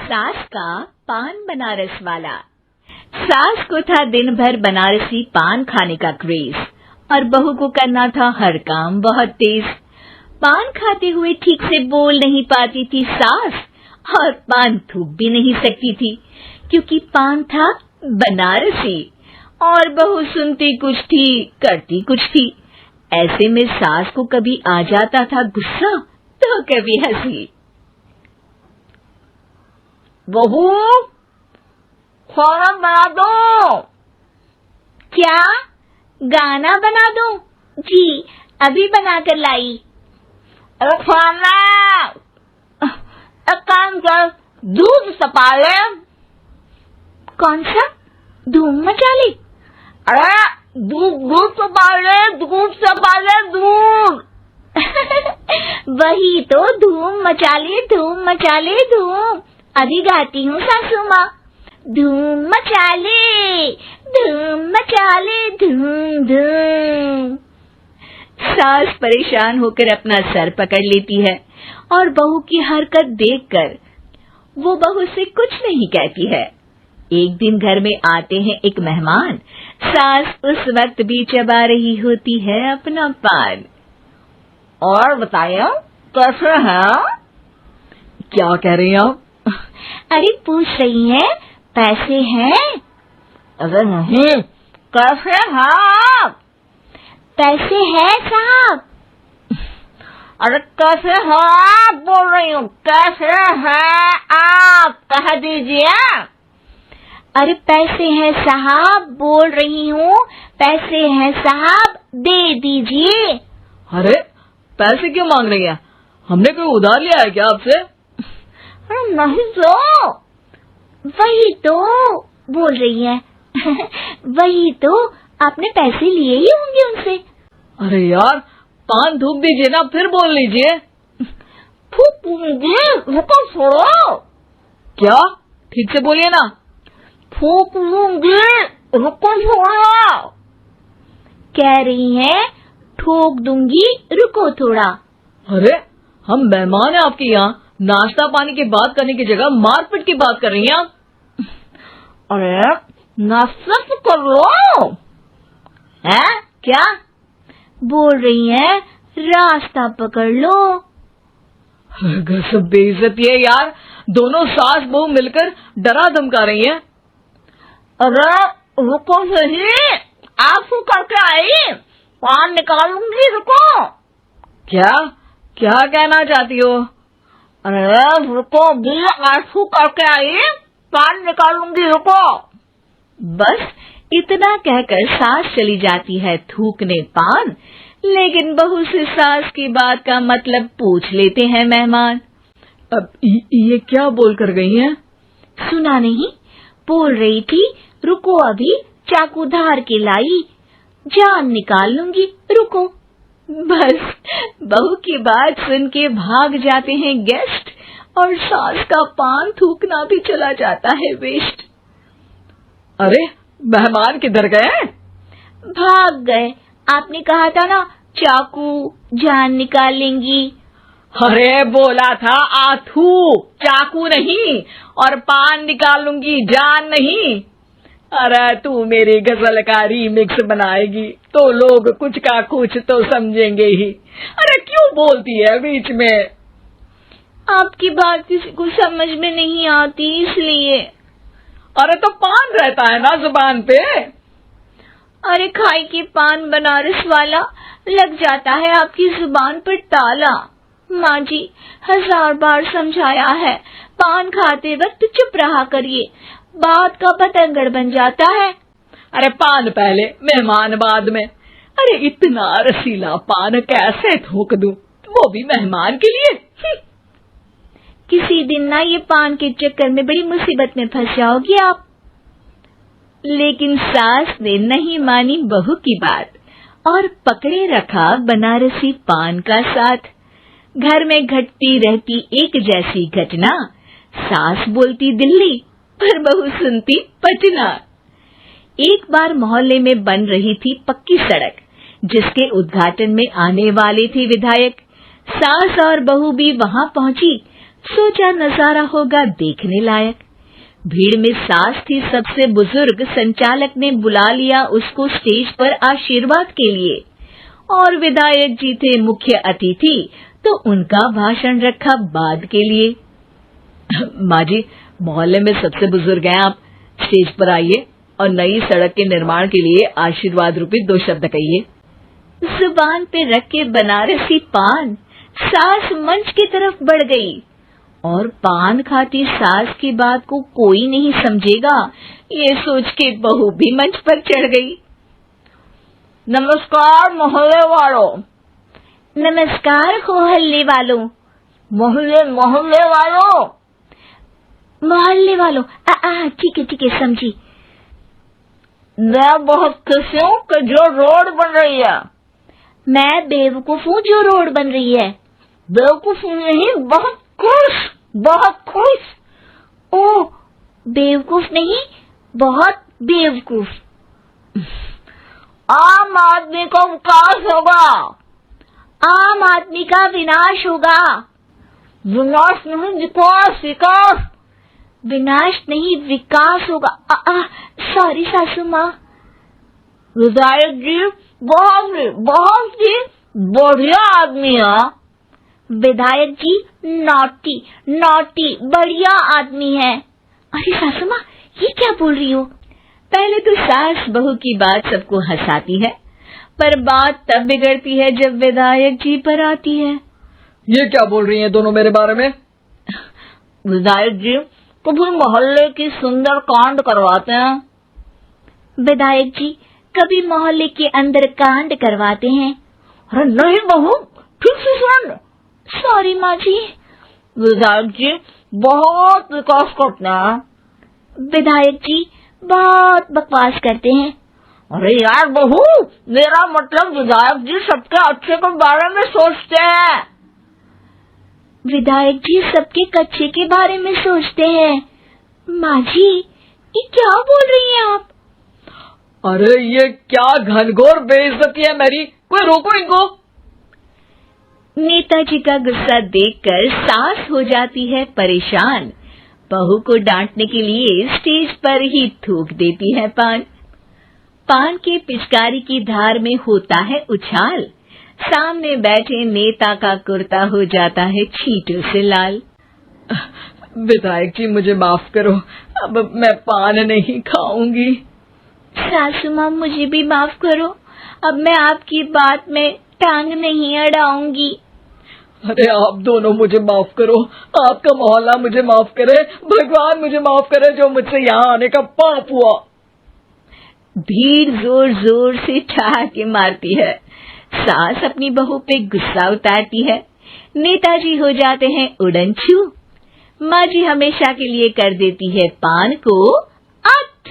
सास का पान बनारस वाला। सास को था दिन भर बनारसी पान खाने का क्रेज और बहू को करना था हर काम बहुत तेज। पान खाते हुए ठीक से बोल नहीं पाती थी सास और पान थूक भी नहीं सकती थी क्योंकि पान था बनारसी और बहू सुनती कुछ थी करती कुछ थी। ऐसे में सास को कभी आ जाता था गुस्सा तो कभी हंसी। बहू खाना बना दो। क्या गाना बना दो? जी अभी बनाकर लाई। अरे खाना एक काम कर, दूध सपा ले। कौन सा? धूम मचा ली? अरे दूध सपा ले, दूध सपा ले, दूध। वही तो, धूम मचा ले, धूम मचा ले, धूम। अभी गाती हूँ सासू माँ। धूम मचा ले, धूम मचा ले, धूम धूम। सास परेशान होकर अपना सर पकड़ लेती है और बहू की हरकत देखकर वो बहू से कुछ नहीं कहती है। एक दिन घर में आते हैं एक मेहमान। सास उस वक्त भी चबा रही होती है अपना पान। और बताइए कैसे हैं? क्या कह रही हैं आप? अरे पूछ रही हैं पैसे हैं? अरे नहीं, कैसे हैं आप? पैसे हैं साहब। अरे कैसे हैं आप बोल रही हूँ, कैसे हैं आप कह दीजिए। अरे पैसे हैं साहब बोल रही हूँ, पैसे हैं साहब दे दीजिए। अरे पैसे क्यों मांग रही हैं? हमने कोई उधार लिया है क्या आपसे? अरे नहीं तो। वही तो बोल रही है। वही तो, आपने पैसे लिए ही होंगे उनसे। अरे यार पान थूक दीजिए ना, फिर बोल लीजिए। थूकूंगी, रुको छोड़ो। क्या? ठीक से बोलिए ना। थूक लूंगी, रुको छोड़ो। कह रही हैं ठोक दूंगी, रुको थोड़ा। अरे हम मेहमान हैं आपके यहाँ, नाश्ता पानी की बात करने की जगह मारपीट की बात कर रही हैं आप। अरे नाश्ता तो कर लो। है क्या? बोल रही हैं रास्ता पकड़ लो। गजब बेइज्जती है यार, दोनों सास बहू मिलकर डरा धमका रही हैं। अरे रुको सही, आंसू करके आई, पान निकालूंगी, रुको। क्या क्या कहना चाहती हो? अरे रुको भी, आंसू करके आई, पान निकालूंगी, रुको। बस इतना कहकर सास चली जाती है थूकने पान, लेकिन बहू से सास की बात का मतलब पूछ लेते हैं मेहमान। अब ये क्या बोल कर गई हैं? सुना नहीं? बोल रही थी रुको अभी चाकू धार के लाई, जान निकाल लूंगी, रुको। बस बहू की बात सुन के भाग जाते हैं गेस्ट और सास का पान थूकना भी चला जाता है वेस्ट। अरे मेहमान किधर गए? भाग गए। आपने कहा था ना चाकू जान निकाल लेंगी। अरे बोला था आथू, चाकू नहीं, और पान निकाल लूंगी, जान नहीं। अरे तू मेरी गजल का रीमिक्स बनाएगी तो लोग कुछ का कुछ तो समझेंगे ही। अरे क्यों बोलती है बीच में? आपकी बात किसी को समझ में नहीं आती इसलिए। अरे तो पान रहता है ना जुबान पे। अरे खाई के पान बनारस वाला, लग जाता है आपकी जुबान पर ताला। माँ जी 1000 बार समझाया है, पान खाते वक्त चुप रहा करिए, बात का पतंगड़ बन जाता है। अरे पान पहले मेहमान बाद में। अरे इतना रसीला पान कैसे थूक दूं, वो भी मेहमान के लिए। किसी दिन ना ये पान के चक्कर में बड़ी मुसीबत में फंस जाओगी आप। लेकिन सास ने नहीं मानी बहू की बात और पकड़े रखा बनारसी पान का साथ। घर में घटती रहती एक जैसी घटना, सास बोलती दिल्ली पर बहू सुनती पटना। एक बार मोहल्ले में बन रही थी पक्की सड़क, जिसके उद्घाटन में आने वाले थे विधायक। सास और बहू भी वहां पहुंची। सोचा नजारा होगा देखने लायक। भीड़ में सास थी सबसे बुजुर्ग। संचालक ने बुला लिया उसको स्टेज पर आशीर्वाद के लिए, और विधायक जी थे मुख्य अतिथि, तो उनका भाषण रखा बाद के लिए। माँ जी, मोहल्ले में सबसे बुजुर्ग हैं आप, स्टेज पर आइए और नई सड़क के निर्माण के लिए आशीर्वाद रूपी 2 शब्द कहिए। जुबान पे रख के बनारसी पान सास मंच की तरफ बढ़ गई, और पान खाती सास की बात को कोई नहीं समझेगा ये सोच के बहू भी मंच पर चढ़ गई। नमस्कार मोहल्ले वालों। नमस्कार मोहल्ले वालों। मोहल्ले वालों। मोहल्ले वालों, ठीक है समझी। मैं बहुत खुश हूँ कि जो रोड बन रही है। मैं बेवकूफ हूँ जो रोड बन रही है। बेवकूफ नहीं, बहुत खुश। ओह, बेवकूफ नहीं, बहुत बेवकूफ। आम आदमी का विकास होगा। आम आदमी का विनाश होगा। विनाश नहीं, विकास। विनाश नहीं, विकास होगा। सॉरी सासू माँ। विधायक जी बहुत ही बढ़िया आदमी है। विधायक जी नॉटी बढ़िया आदमी है। अरे सासू माँ, ये क्या बोल रही हो? पहले तो सास बहू की बात सबको हंसाती है, पर बात तब बिगड़ती है जब विधायक जी पर आती है। ये क्या बोल रही हैं दोनों मेरे बारे में? विधायक जी कभी मोहल्ले की सुंदर कांड करवाते हैं। विधायक जी कभी मोहल्ले के अंदर कांड करवाते हैं। अरे नहीं बहू, ठीक से सुन। सॉरी माँ जी। विधायक जी बहुत विकास करते हैं। विधायक जी बहुत बकवास करते हैं। अरे यार बहू, मेरा मतलब विधायक जी सबके अच्छे के बारे में सोचते हैं। विधायक जी सबके कच्चे के बारे में सोचते हैं। माँ जी, ये क्या बोल रही हैं आप? अरे ये क्या घनघोर बेइज्जती है मेरी, कोई रोको इनको। नेताजी का गुस्सा देखकर सास हो जाती है परेशान। बहू को डांटने के लिए स्टेज पर ही थूक देती है पान के पिचकारी की धार में होता है उछाल। सामने बैठे नेता का कुर्ता हो जाता है छींटों से लाल। विधायक जी मुझे माफ करो, अब मैं पान नहीं खाऊंगी। सासू माँ मुझे भी माफ करो, अब मैं आपकी बात में टांग नहीं अड़ाऊंगी। अरे आप दोनों मुझे माफ करो, आपका मोहल्ला मुझे माफ करे, भगवान मुझे माफ करे जो मुझसे यहाँ आने का पाप हुआ। भीड़ जोर जोर से ठहाके मारती है। सास अपनी बहू पे गुस्सा उतारती है। नेताजी हो जाते हैं उड़नछू। माँ जी हमेशा के लिए कर देती है पान को अथ।